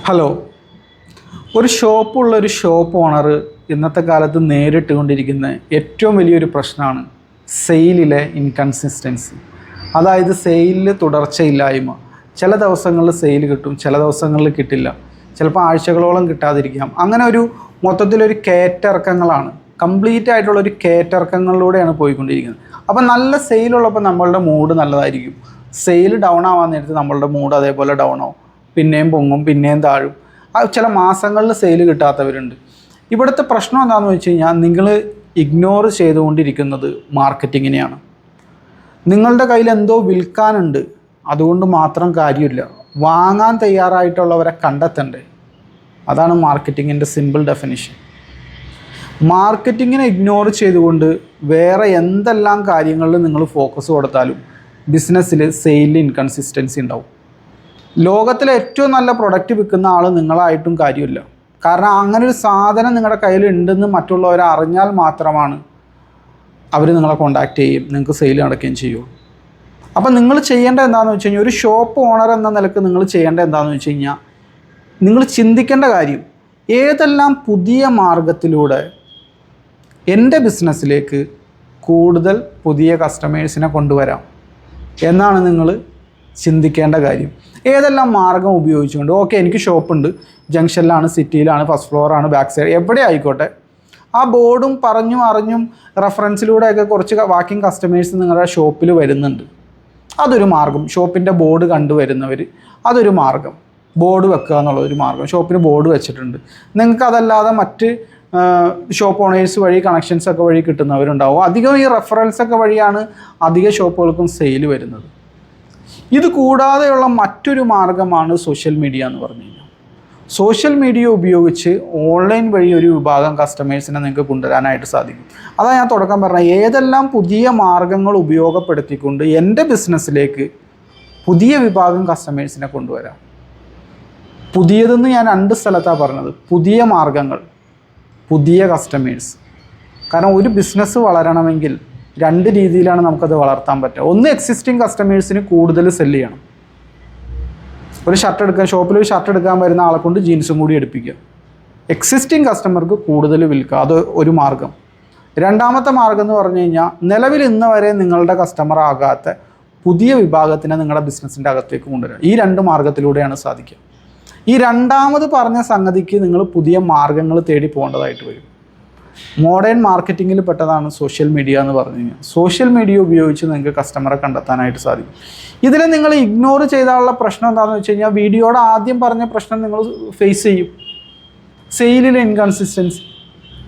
Hello. ഒരു shop owner ഇന്നത്തെ കാലത്ത് നേരിട്ടുകൊണ്ടിരിക്കുന്ന ഏറ്റവും വലിയൊരു പ്രശ്നമാണ് സെയിലിലെ ഇൻകൺസിസ്റ്റൻസി. അതായത് സെയിലിൽ തുടർച്ചയില്ലായ്മ. ചില ദിവസങ്ങളിൽ സെയിൽ കിട്ടും, ചില ദിവസങ്ങളിൽ കിട്ടില്ല, ചിലപ്പോൾ ആഴ്ചകളോളം കിട്ടാതിരിക്കാം. അങ്ങനെ ഒരു മൊത്തത്തിലൊരു കയറ്റിറക്കങ്ങളാണ്, കംപ്ലീറ്റ് ആയിട്ടുള്ളൊരു കയറ്റിറക്കങ്ങളിലൂടെയാണ് പോയിക്കൊണ്ടിരിക്കുന്നത്. അപ്പം നല്ല സെയിലുള്ളപ്പോൾ നമ്മളുടെ മൂഡ് നല്ലതായിരിക്കും. സെയിൽ ഡൗൺ ആവാൻ നേരത്ത് നമ്മളുടെ മൂഡ് അതേപോലെ ഡൗൺ ആവും, പിന്നെയും പൊങ്ങും, പിന്നെയും താഴും. ചില മാസങ്ങളിൽ സെയിൽ കിട്ടാത്തവരുണ്ട്. ഇവിടുത്തെ പ്രശ്നം എന്താണെന്ന് വെച്ച് കഴിഞ്ഞാൽ, നിങ്ങൾ ഇഗ്നോർ ചെയ്തുകൊണ്ടിരിക്കുന്നത് മാർക്കറ്റിങ്ങിനെയാണ്. നിങ്ങളുടെ കയ്യിൽ എന്തോ വിൽക്കാനുണ്ട്, അതുകൊണ്ട് മാത്രം കാര്യമില്ല. വാങ്ങാൻ തയ്യാറായിട്ടുള്ളവരെ കണ്ടെത്തണ്ടേ? അതാണ് മാർക്കറ്റിങ്ങിൻ്റെ സിമ്പിൾ ഡെഫിനിഷൻ. മാർക്കറ്റിങ്ങിനെ ഇഗ്നോർ ചെയ്തുകൊണ്ട് വേറെ എന്തെല്ലാം കാര്യങ്ങളിൽ നിങ്ങൾ ഫോക്കസ് കൊടുത്താലും ബിസിനസ്സിൽ സെയിലിൽ ഇൻകൺസിസ്റ്റൻസി ഉണ്ടാവും. ലോകത്തിലെ ഏറ്റവും നല്ല പ്രൊഡക്റ്റ് വിൽക്കുന്ന ആൾ നിങ്ങളായിട്ടും കാര്യമില്ല. കാരണം അങ്ങനെ ഒരു സാധനം നിങ്ങളുടെ കയ്യിൽ ഉണ്ടെന്ന് മറ്റുള്ളവരെ അറിഞ്ഞാൽ മാത്രമാണ് അവർ നിങ്ങളെ കോണ്ടാക്ട് ചെയ്യും, നിങ്ങൾക്ക് സെയിൽ നടക്കുകയും ചെയ്യുള്ളൂ. അപ്പം നിങ്ങൾ ചെയ്യേണ്ടത് എന്താണെന്ന് വെച്ച് കഴിഞ്ഞാൽ, ഒരു ഷോപ്പ് ഓണർ എന്ന നിലക്ക് നിങ്ങൾ ചെയ്യേണ്ടത് എന്താണെന്ന് വെച്ച് കഴിഞ്ഞാൽ, നിങ്ങൾ ചിന്തിക്കേണ്ട കാര്യം, ഏതെല്ലാം പുതിയ മാർഗത്തിലൂടെ എൻ്റെ ബിസിനസ്സിലേക്ക് കൂടുതൽ പുതിയ കസ്റ്റമേഴ്സിനെ കൊണ്ടുവരാം എന്നാണ് നിങ്ങൾ ചിന്തിക്കേണ്ട കാര്യം. ഏതെല്ലാം മാർഗം ഉപയോഗിച്ചുകൊണ്ട്, ഓക്കെ എനിക്ക് ഷോപ്പുണ്ട്, ജംഗ്ഷനിലാണ്, സിറ്റിയിലാണ്, ഫസ്റ്റ് ഫ്ലോറാണ്, ബാക്ക് സൈഡ്, എവിടെ ആയിക്കോട്ടെ, ആ ബോർഡും പറഞ്ഞും അറിഞ്ഞും റെഫറൻസിലൂടെയൊക്കെ കുറച്ച് വാക്കിംഗ് കസ്റ്റമേഴ്സ് നിങ്ങളുടെ ഷോപ്പിൽ വരുന്നുണ്ട്. അതൊരു മാർഗം. ഷോപ്പിൻ്റെ ബോർഡ് കണ്ടുവരുന്നവർ, അതൊരു മാർഗം. ബോർഡ് വെക്കുക എന്നുള്ളതൊരു മാർഗം. ഷോപ്പിന് ബോർഡ് വെച്ചിട്ടുണ്ട്. നിങ്ങൾക്ക് അതല്ലാതെ മറ്റ് ഷോപ്പ് ഓണേഴ്സ് വഴി കണക്ഷൻസൊക്കെ വഴി കിട്ടുന്നവരുണ്ടാവും. അധികം ഈ റെഫറൻസൊക്കെ വഴിയാണ് അധിക ഷോപ്പുകൾക്കും സെയിൽ വരുന്നത്. ഇത് കൂടാതെയുള്ള മറ്റൊരു മാർഗമാണ് സോഷ്യൽ മീഡിയ എന്ന് പറഞ്ഞു കഴിഞ്ഞാൽ. സോഷ്യൽ മീഡിയ ഉപയോഗിച്ച് ഓൺലൈൻ വഴി ഒരു വിഭാഗം കസ്റ്റമേഴ്സിനെ നിങ്ങൾക്ക് കൊണ്ടുവരാനായിട്ട് സാധിക്കും. അതാണ് ഞാൻ തുടക്കം പറഞ്ഞത്, ഏതെല്ലാം പുതിയ മാർഗങ്ങൾ ഉപയോഗപ്പെടുത്തിക്കൊണ്ട് എൻ്റെ ബിസിനസ്സിലേക്ക് പുതിയ വിഭാഗം കസ്റ്റമേഴ്സിനെ കൊണ്ടുവരാം. പുതിയതെന്ന് ഞാൻ 2 സ്ഥലത്താണ് പറഞ്ഞത്. പുതിയ മാർഗങ്ങൾ, പുതിയ കസ്റ്റമേഴ്സ്. കാരണം ഒരു ബിസിനസ് വളരണമെങ്കിൽ 2 രീതിയിലാണ് നമുക്കത് വളർത്താൻ പറ്റുക. ഒന്ന്, എക്സിസ്റ്റിംഗ് കസ്റ്റമേഴ്സിന് കൂടുതൽ സെല്ല് ചെയ്യണം. ഒരു ഷർട്ട് എടുക്കാൻ, ഷോപ്പിൽ ഒരു ഷർട്ട് എടുക്കാൻ വരുന്ന ആളെ കൊണ്ട് ജീൻസും കൂടി എടുപ്പിക്കുക. എക്സിസ്റ്റിംഗ് കസ്റ്റമർക്ക് കൂടുതൽ വിൽക്കുക, അത് ഒരു മാർഗം. രണ്ടാമത്തെ മാർഗം എന്ന് പറഞ്ഞു കഴിഞ്ഞാൽ, നിലവിൽ ഇന്ന് വരെ നിങ്ങളുടെ കസ്റ്റമർ ആകാത്ത പുതിയ വിഭാഗത്തിനെ നിങ്ങളുടെ ബിസിനസ്സിൻ്റെ അകത്തേക്ക് കൊണ്ടുവരിക. ഈ 2 മാർഗത്തിലൂടെയാണ് സാധിക്കുക. ഈ രണ്ടാമത് പറഞ്ഞ സംഗതിക്ക് നിങ്ങൾ പുതിയ മാർഗങ്ങൾ തേടി പോകേണ്ടതായിട്ട് വരും. മോഡേൺ മാർക്കറ്റിങ്ങിൽ പെട്ടതാണ് സോഷ്യൽ മീഡിയ എന്ന് പറഞ്ഞു കഴിഞ്ഞാൽ. സോഷ്യൽ മീഡിയ ഉപയോഗിച്ച് നിങ്ങൾക്ക് കസ്റ്റമറെ കണ്ടെത്താനായിട്ട് സാധിക്കും. ഇതിൽ നിങ്ങൾ ഇഗ്നോർ ചെയ്താലുള്ള പ്രശ്നം എന്താണെന്ന് വെച്ച് കഴിഞ്ഞാൽ, വീഡിയോയുടെ ആദ്യം പറഞ്ഞ പ്രശ്നം നിങ്ങൾ ഫേസ് ചെയ്യും. സെയിലിലെ ഇൻകൺസിസ്റ്റൻസി,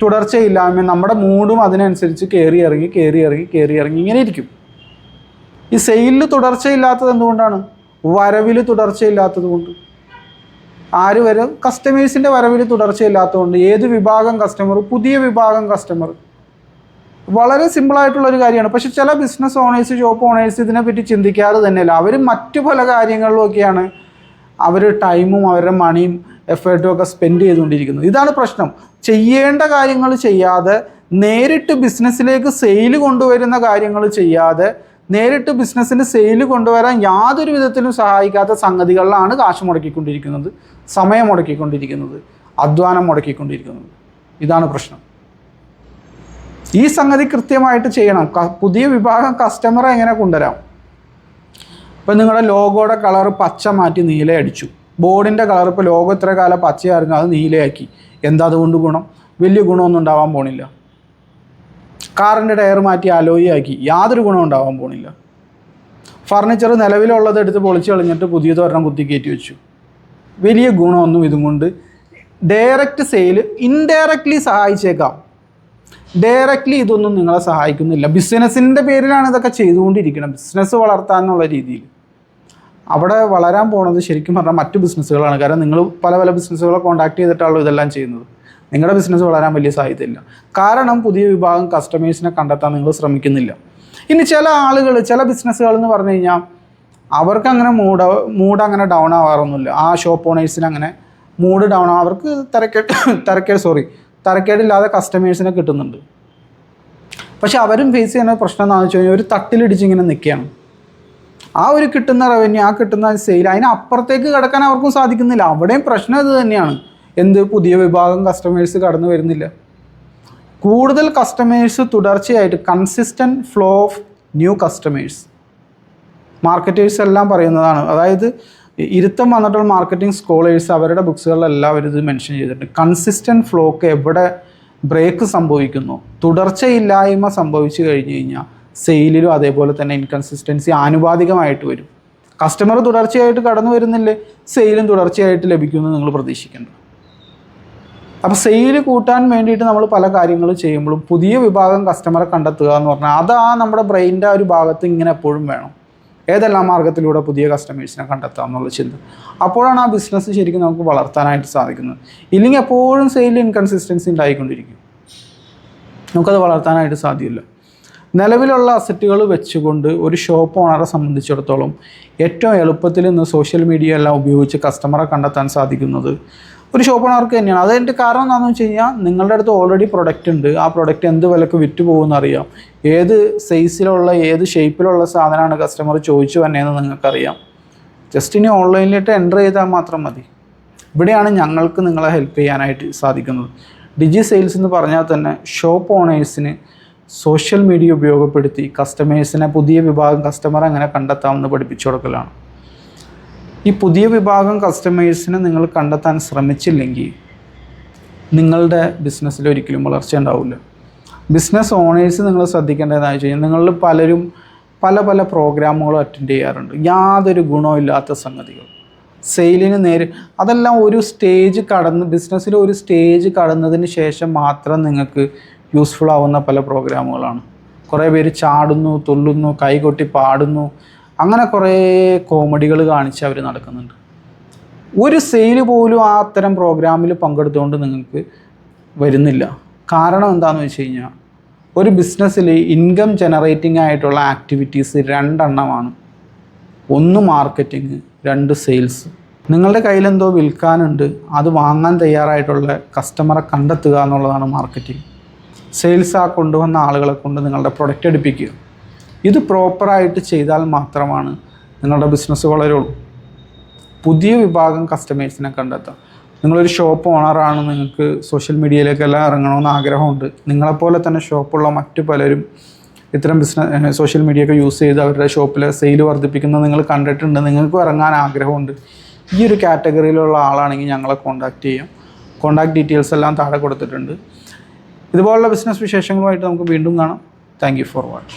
തുടർച്ചയില്ലായ്മ, നമ്മുടെ മൂഡും അതിനനുസരിച്ച് കയറി ഇറങ്ങി ഇങ്ങനെ ഇരിക്കും. ഈ സെയിലിൽ തുടർച്ചയില്ലാത്തത് എന്തുകൊണ്ടാണ്? വരവിൽ തുടർച്ചയില്ലാത്തത് കൊണ്ട്. ആര് വരും? കസ്റ്റമേഴ്സിൻ്റെ വരവിൽ തുടർച്ചയില്ലാത്തതുകൊണ്ട്. ഏത് വിഭാഗം കസ്റ്റമർ? പുതിയ വിഭാഗം കസ്റ്റമർ. വളരെ സിമ്പിളായിട്ടുള്ളൊരു കാര്യമാണ്. പക്ഷേ ചില ബിസിനസ് ഓണേഴ്സ്, ഷോപ്പ് ഓണേഴ്സ് ഇതിനെപ്പറ്റി ചിന്തിക്കാതെ തന്നെയല്ല. അവർ മറ്റു പല കാര്യങ്ങളിലൊക്കെയാണ് അവർ ടൈമും അവരുടെ മണിയും എഫേർട്ടും ഒക്കെ സ്പെൻഡ് ചെയ്തുകൊണ്ടിരിക്കുന്നത്. ഇതാണ് പ്രശ്നം. ചെയ്യേണ്ട കാര്യങ്ങൾ ചെയ്യാതെ, നേരിട്ട് ബിസിനസ്സിലേക്ക് സെയിൽ കൊണ്ടുവരുന്ന കാര്യങ്ങൾ ചെയ്യാതെ, നേരിട്ട് ബിസിനസ്സിന് സെയിൽ കൊണ്ടുവരാൻ യാതൊരു വിധത്തിലും സഹായിക്കാത്ത സംഗതികളിലാണ് കാശ് മുടക്കിക്കൊണ്ടിരിക്കുന്നത്, സമയം മുടക്കിക്കൊണ്ടിരിക്കുന്നത്, അധ്വാനം മുടക്കിക്കൊണ്ടിരിക്കുന്നത്. ഇതാണ് പ്രശ്നം. ഈ സംഗതി കൃത്യമായിട്ട് ചെയ്യണം. പുതിയ വിഭാഗം കസ്റ്റമറെ എങ്ങനെ കൊണ്ടുവരാം? ഇപ്പം നിങ്ങളുടെ ലോഗോയുടെ കളർ പച്ച മാറ്റി നീല അടിച്ചു. ബോർഡിൻ്റെ കളർ, ഇപ്പോൾ ലോഗോ ഇത്ര കാലം പച്ചയായിരുന്നു, അത് നീലയാക്കി. എന്താ അതുകൊണ്ട് ഗുണം? വലിയ ഗുണമൊന്നും ഉണ്ടാവാൻ പോണില്ല. കാറിൻ്റെ ടയർ മാറ്റി അലോയി ആക്കി, യാതൊരു ഗുണം ഉണ്ടാവാൻ പോണില്ല. ഫർണിച്ചർ നിലവിലുള്ളത് എടുത്ത് പൊളിച്ച് കളഞ്ഞിട്ട് പുതിയത് ഒരെണ്ണം കുത്തി കയറ്റി വെച്ചു. വലിയ ഗുണമൊന്നും ഇതും കൊണ്ട്. ഡയറക്റ്റ് സെയിൽ ഇൻഡയറക്റ്റ്ലി സഹായിച്ചേക്കാം, ഡയറക്റ്റ്ലി ഇതൊന്നും നിങ്ങളെ സഹായിക്കുന്നില്ല. ബിസിനസ്സിൻ്റെ പേരിലാണ് ഇതൊക്കെ ചെയ്തുകൊണ്ടിരിക്കണം, ബിസിനസ് വളർത്താനുള്ള രീതിയിൽ. അവിടെ വളരാൻ പോണത് ശരിക്കും പറഞ്ഞാൽ മറ്റു ബിസിനസ്സുകളാണ്. കാരണം നിങ്ങൾ പല ബിസിനസ്സുകളെ കോൺടാക്ട് ചെയ്തിട്ടാണല്ലോ ഇതെല്ലാം ചെയ്യുന്നത്. നിങ്ങളുടെ ബിസിനസ് വളരാൻ വലിയ സാധ്യതയില്ല. കാരണം പുതിയ വിഭാഗം കസ്റ്റമേഴ്സിനെ കണ്ടെത്താൻ നിങ്ങൾ ശ്രമിക്കുന്നില്ല. ഇനി ചില ആളുകൾ, ചില ബിസിനസ്സുകൾ എന്ന് പറഞ്ഞു കഴിഞ്ഞാൽ, അവർക്ക് അങ്ങനെ മൂഡ് അങ്ങനെ ഡൗൺ ആവാറൊന്നുമില്ല. ആ ഷോപ്പ് ഓണേഴ്സിന് അങ്ങനെ മൂഡ് ഡൗൺ ആവും. അവർക്ക് തരക്കേടില്ലാതെ കസ്റ്റമേഴ്സിനെ കിട്ടുന്നുണ്ട്. പക്ഷെ അവരും ഫേസ് ചെയ്യുന്ന പ്രശ്നം എന്താണെന്ന് വെച്ച് കഴിഞ്ഞാൽ, ഒരു തട്ടിലിടിച്ചിങ്ങനെ നിൽക്കുകയാണ്. ആ ഒരു കിട്ടുന്ന റവന്യൂ, ആ കിട്ടുന്ന സെയിൽ, അതിനപ്പുറത്തേക്ക് കിടക്കാൻ അവർക്കും സാധിക്കുന്നില്ല. അവിടെയും പ്രശ്നം ഇത് തന്നെയാണ്. എന്ത് പുതിയ വിഭാഗം കസ്റ്റമേഴ്സ് കടന്നു വരുന്നില്ല. കൂടുതൽ കസ്റ്റമേഴ്സ് തുടർച്ചയായിട്ട് consistent flow of new customers marketers എല്ലാം പറയുന്നതാണ്. അതായത് ഇരുത്തം വന്നിട്ടുള്ള മാർക്കറ്റിംഗ് സ്കോളേഴ്സ് അവരുടെ ബുക്സുകളിലെല്ലാവരും ഇത് മെൻഷൻ ചെയ്തിട്ടുണ്ട്. കൺസിസ്റ്റൻറ്റ് ഫ്ലോക്ക് എവിടെ ബ്രേക്ക് സംഭവിക്കുന്നു, തുടർച്ചയില്ലായ്മ സംഭവിച്ചു കഴിഞ്ഞ് കഴിഞ്ഞാൽ സെയിലിലും അതേപോലെ തന്നെ ഇൻകൺസിസ്റ്റൻസി ആനുപാതികമായിട്ട് വരും. കസ്റ്റമർ തുടർച്ചയായിട്ട് കടന്നു വരുന്നില്ലേ, സെയിലും തുടർച്ചയായിട്ട് ലഭിക്കുമെന്ന് നിങ്ങൾ പ്രതീക്ഷിക്കേണ്ട. അപ്പോൾ സെയിൽ കൂട്ടാൻ വേണ്ടിയിട്ട് നമ്മൾ പല കാര്യങ്ങൾ ചെയ്യുമ്പോഴും പുതിയ വിഭാഗം കസ്റ്റമറെ കണ്ടെത്തുക എന്ന് പറഞ്ഞാൽ അത് നമ്മുടെ ബ്രെയിൻ്റെ ഒരു ഭാഗത്ത് ഇങ്ങനെ എപ്പോഴും വേണം. ഏതെല്ലാം മാർഗത്തിലൂടെ പുതിയ കസ്റ്റമേഴ്സിനെ കണ്ടെത്താം എന്നുള്ള ചിന്ത. അപ്പോഴാണ് ആ ബിസിനസ് ശരിക്കും നമുക്ക് വളർത്താനായിട്ട് സാധിക്കുന്നത്. ഇല്ലെങ്കിൽ എപ്പോഴും സെയിലിൽ ഇൻകൺസിസ്റ്റൻസി ഉണ്ടായിക്കൊണ്ടിരിക്കും, നമുക്കത് വളർത്താനായിട്ട് സാധ്യമല്ല. നിലവിലുള്ള അസറ്റുകൾ വെച്ചുകൊണ്ട് ഒരു ഷോപ്പ് ഓണറെ സംബന്ധിച്ചിടത്തോളം ഏറ്റവും എളുപ്പത്തിൽ ഇന്ന് സോഷ്യൽ മീഡിയ എല്ലാം ഉപയോഗിച്ച് കസ്റ്റമറെ കണ്ടെത്താൻ സാധിക്കുന്നത് ഒരു ഷോപ്പ് ഓണർക്ക് തന്നെയാണ്. അതിൻ്റെ കാരണം എന്താണെന്ന് വെച്ച് കഴിഞ്ഞാൽ നിങ്ങളുടെ അടുത്ത് ഓൾറെഡി പ്രൊഡക്റ്റ് ഉണ്ട്, ആ പ്രൊഡക്റ്റ് എന്ത് വിലക്ക് വിറ്റ് പോകുമെന്ന് അറിയാം, ഏത് സൈസിലുള്ള ഏത് ഷേപ്പിലുള്ള സാധനമാണ് കസ്റ്റമർ ചോദിച്ചു വന്നതെന്ന് നിങ്ങൾക്കറിയാം. ജസ്റ്റ് ഇനി ഓൺലൈനിലിട്ട് എൻ്റർ ചെയ്താൽ മാത്രം മതി. ഇവിടെയാണ് ഞങ്ങൾക്ക് നിങ്ങളെ ഹെൽപ്പ് ചെയ്യാനായിട്ട് സാധിക്കുന്നത്. ഡിജി സെയിൽസ് എന്ന് പറഞ്ഞാൽ തന്നെ ഷോപ്പ് ഓണേഴ്സിന് സോഷ്യൽ മീഡിയ ഉപയോഗപ്പെടുത്തി കസ്റ്റമേഴ്സിനെ, പുതിയ വിഭാഗം കസ്റ്റമറെ എങ്ങനെ കണ്ടെത്താമെന്ന് പഠിപ്പിച്ചു കൊടുക്കലാണ്. ഈ പുതിയ വിഭാഗം കസ്റ്റമേഴ്സിനെ നിങ്ങൾ കണ്ടെത്താൻ ശ്രമിച്ചില്ലെങ്കിൽ നിങ്ങളുടെ ബിസിനസ്സിൽ ഒരിക്കലും വളർച്ച ഉണ്ടാവില്ല. ബിസിനസ് ഓണേഴ്സ് നിങ്ങൾ ശ്രദ്ധിക്കേണ്ടതെന്ന് വെച്ച് കഴിഞ്ഞാൽ നിങ്ങളിൽ പലരും പല പ്രോഗ്രാമുകളും അറ്റൻഡ് ചെയ്യാറുണ്ട്, യാതൊരു ഗുണമില്ലാത്ത സംഗതികൾ. സെയിലിന് അതെല്ലാം ഒരു സ്റ്റേജ് കടന്ന് ബിസിനസ്സിൽ ഒരു സ്റ്റേജ് കടന്നതിന് ശേഷം മാത്രം നിങ്ങൾക്ക് യൂസ്ഫുൾ ആവുന്ന പല പ്രോഗ്രാമുകളാണ്. കുറേ പേര് ചാടുന്നു, തുള്ളുന്നു, കൈകൊട്ടി പാടുന്നു, അങ്ങനെ കുറേ കോമഡികൾ കാണിച്ച് അവർ നടക്കുന്നുണ്ട്. ഒരു സെയിൽ പോലും ആ അത്തരം പ്രോഗ്രാമിൽ പങ്കെടുത്തുകൊണ്ട് നിങ്ങൾക്ക് വരുന്നില്ല. കാരണം എന്താണെന്ന് വെച്ച് കഴിഞ്ഞാൽ ഒരു ബിസിനസ്സിൽ ഇൻകം ജനറേറ്റിംഗ് ആയിട്ടുള്ള ആക്ടിവിറ്റീസ് രണ്ടെണ്ണമാണ്. ഒന്ന് മാർക്കറ്റിംഗ്, രണ്ട് സെയിൽസ്. നിങ്ങളുടെ കയ്യിലെന്തോ വിൽക്കാനുണ്ട്, അത് വാങ്ങാൻ തയ്യാറായിട്ടുള്ള കസ്റ്റമറെ കണ്ടെത്തുക എന്നുള്ളതാണ് മാർക്കറ്റിംഗ്. സെയിൽസ് ആ കൊണ്ടുവന്ന ആളുകളെ കൊണ്ട് നിങ്ങളുടെ പ്രൊഡക്റ്റ് എടുപ്പിക്കുക. ഇത് പ്രോപ്പറായിട്ട് ചെയ്താൽ മാത്രമാണ് നിങ്ങളുടെ ബിസിനസ് വളരുള്ളൂ. പുതിയ വിഭാഗം കസ്റ്റമേഴ്സിനെ കണ്ടെത്താം. നിങ്ങളൊരു ഷോപ്പ് ഓണറാണ്, നിങ്ങൾക്ക് സോഷ്യൽ മീഡിയയിലേക്കെല്ലാം ഇറങ്ങണമെന്ന് ആഗ്രഹമുണ്ട്. നിങ്ങളെപ്പോലെ തന്നെ ഷോപ്പുള്ള മറ്റു പലരും ഇത്തരം സോഷ്യൽ മീഡിയ ഒക്കെ യൂസ് ചെയ്ത് അവരുടെ ഷോപ്പിലെ സെയിൽ വർദ്ധിപ്പിക്കുന്നത് നിങ്ങൾ കണ്ടിട്ടുണ്ട്. നിങ്ങൾക്കും ഇറങ്ങാൻ ആഗ്രഹമുണ്ട്. ഈ ഒരു കാറ്റഗറിയിലുള്ള ആളാണെങ്കിൽ ഞങ്ങളെ കോൺടാക്റ്റ് ചെയ്യാം. കോൺടാക്ട് ഡീറ്റെയിൽസ് എല്ലാം താഴെ കൊടുത്തിട്ടുണ്ട്. ഇതുപോലുള്ള ബിസിനസ് വിശേഷങ്ങളുമായിട്ട് നമുക്ക് വീണ്ടും കാണാം. Thank you for watching.